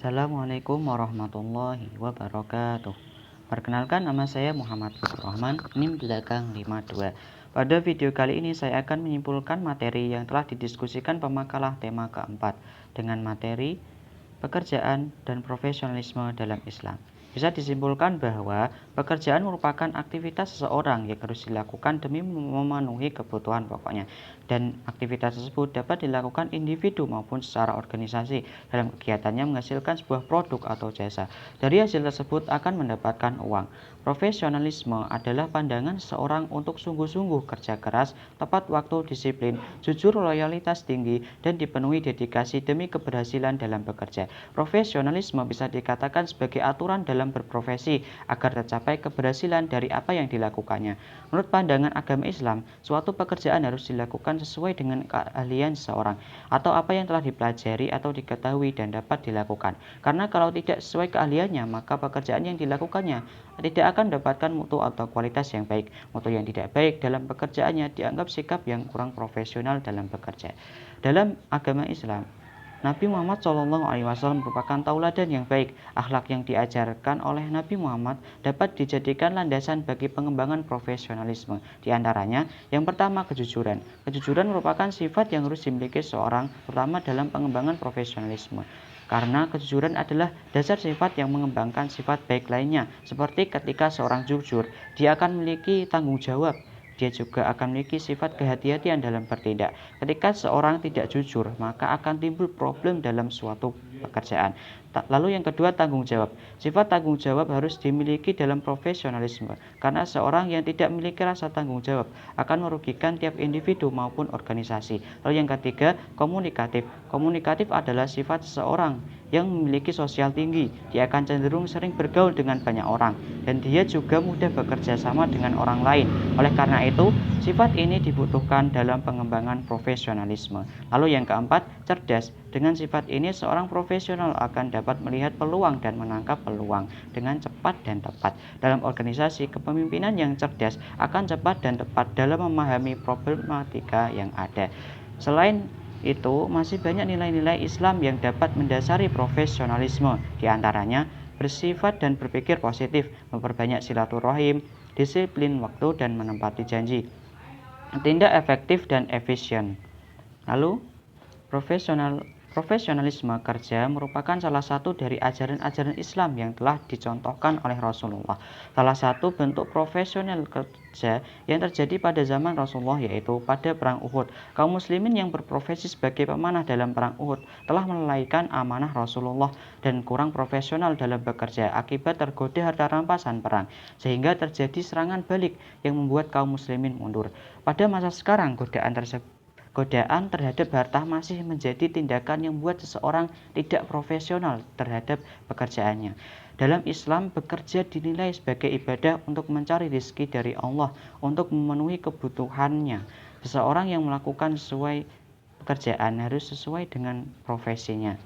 Assalamualaikum warahmatullahi wabarakatuh. Perkenalkan, nama saya Muhammad Lutfur Rahman, NIM belakang 52. Pada video kali ini saya akan menyimpulkan materi yang telah didiskusikan pemakalah tema keempat dengan materi pekerjaan dan profesionalisme dalam Islam. Bisa disimpulkan bahwa pekerjaan merupakan aktivitas seseorang yang harus dilakukan demi memenuhi kebutuhan pokoknya, dan aktivitas tersebut dapat dilakukan individu maupun secara organisasi dalam kegiatannya menghasilkan sebuah produk atau jasa. Dari hasil tersebut akan mendapatkan uang. Profesionalisme adalah pandangan seseorang untuk sungguh-sungguh kerja keras, tepat waktu, disiplin, jujur, loyalitas tinggi, dan dipenuhi dedikasi demi keberhasilan dalam bekerja. Profesionalisme bisa dikatakan sebagai aturan dalam berprofesi agar tercapai keberhasilan dari apa yang dilakukannya. Menurut pandangan agama Islam, suatu pekerjaan harus dilakukan sesuai dengan keahlian seseorang atau apa yang telah dipelajari atau diketahui dan dapat dilakukan. Karena kalau tidak sesuai keahliannya, maka pekerjaan yang dilakukannya tidak akan mendapatkan mutu atau kualitas yang baik. Mutu yang tidak baik dalam pekerjaannya dianggap sikap yang kurang profesional dalam bekerja. Dalam agama Islam, Nabi Muhammad SAW merupakan tauladan yang baik. Akhlak yang diajarkan oleh Nabi Muhammad dapat dijadikan landasan bagi pengembangan profesionalisme. Di antaranya, yang pertama, kejujuran. Kejujuran merupakan sifat yang harus dimiliki seorang, terutama dalam pengembangan profesionalisme. Karena kejujuran adalah dasar sifat yang mengembangkan sifat baik lainnya. Seperti ketika seorang jujur, dia akan memiliki tanggung jawab. Dia juga akan memiliki sifat kehati-hatian dalam bertindak. Ketika seorang tidak jujur, maka akan timbul problem dalam suatu pekerjaan. Lalu yang kedua, tanggung jawab. Sifat tanggung jawab harus dimiliki dalam profesionalisme, karena seorang yang tidak memiliki rasa tanggung jawab akan merugikan tiap individu maupun organisasi. Lalu yang ketiga, komunikatif. Komunikatif adalah sifat seseorang yang memiliki sosial tinggi. Dia akan cenderung sering bergaul dengan banyak orang, dan dia juga mudah bekerja sama dengan orang lain. Oleh karena itu, sifat ini dibutuhkan dalam pengembangan profesionalisme. Lalu yang keempat, cerdas. Dengan sifat ini, seorang profesional akan dapat melihat peluang dan menangkap peluang dengan cepat dan tepat. Dalam organisasi, kepemimpinan yang cerdas akan cepat dan tepat dalam memahami problematika yang ada. Selain itu, masih banyak nilai-nilai Islam yang dapat mendasari profesionalisme. Di antaranya, bersifat dan berpikir positif, memperbanyak silaturahim, disiplin waktu, dan menepati janji. Tindak efektif dan efisien. Lalu, profesionalisme kerja merupakan salah satu dari ajaran-ajaran Islam yang telah dicontohkan oleh Rasulullah. Salah satu bentuk profesional kerja yang terjadi pada zaman Rasulullah yaitu pada perang Uhud. Kaum muslimin yang berprofesi sebagai pemanah dalam perang Uhud telah melalaikan amanah Rasulullah dan kurang profesional dalam bekerja akibat tergoda harta rampasan perang, sehingga terjadi serangan balik yang membuat kaum muslimin mundur. Pada masa sekarang, godaan terhadap harta masih menjadi tindakan yang membuat seseorang tidak profesional terhadap pekerjaannya. Dalam Islam, bekerja dinilai sebagai ibadah untuk mencari rezeki dari Allah, untuk memenuhi kebutuhannya. Seseorang yang melakukan sesuai pekerjaan harus sesuai dengan profesinya.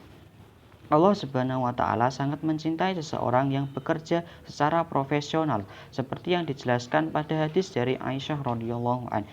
Allah Subhanahu wa Ta'ala sangat mencintai seseorang yang bekerja secara profesional, seperti yang dijelaskan pada hadis dari Aisyah radhiyallahu anha,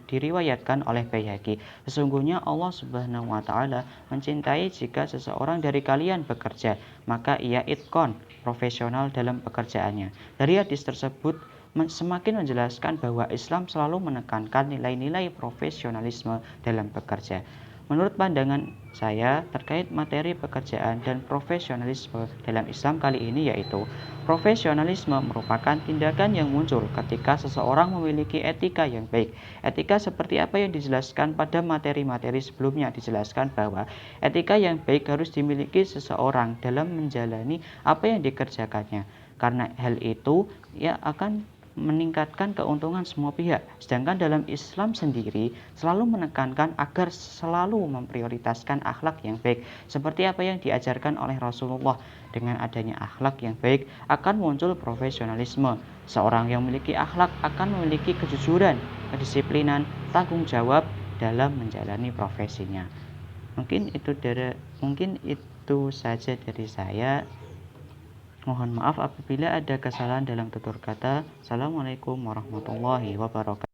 diriwayatkan oleh Baihaqi. Sesungguhnya Allah Subhanahu wa Ta'ala mencintai jika seseorang dari kalian bekerja, maka ia itqon, profesional dalam pekerjaannya. Dari hadis tersebut semakin menjelaskan bahwa Islam selalu menekankan nilai-nilai profesionalisme dalam bekerja. Menurut pandangan saya terkait materi pekerjaan dan profesionalisme dalam Islam kali ini yaitu, profesionalisme merupakan tindakan yang muncul ketika seseorang memiliki etika yang baik. Etika seperti apa yang dijelaskan pada materi-materi sebelumnya, dijelaskan bahwa etika yang baik harus dimiliki seseorang dalam menjalani apa yang dikerjakannya. Karena hal itu ia akan meningkatkan keuntungan semua pihak. Sedangkan dalam Islam sendiri selalu menekankan agar selalu memprioritaskan akhlak yang baik, seperti apa yang diajarkan oleh Rasulullah. Dengan adanya akhlak yang baik akan muncul profesionalisme. Seorang yang memiliki akhlak akan memiliki kejujuran, kedisiplinan, tanggung jawab dalam menjalani profesinya. Mungkin itu saja dari saya. Mohon maaf apabila ada kesalahan dalam tutur kata. Assalamualaikum warahmatullahi wabarakatuh.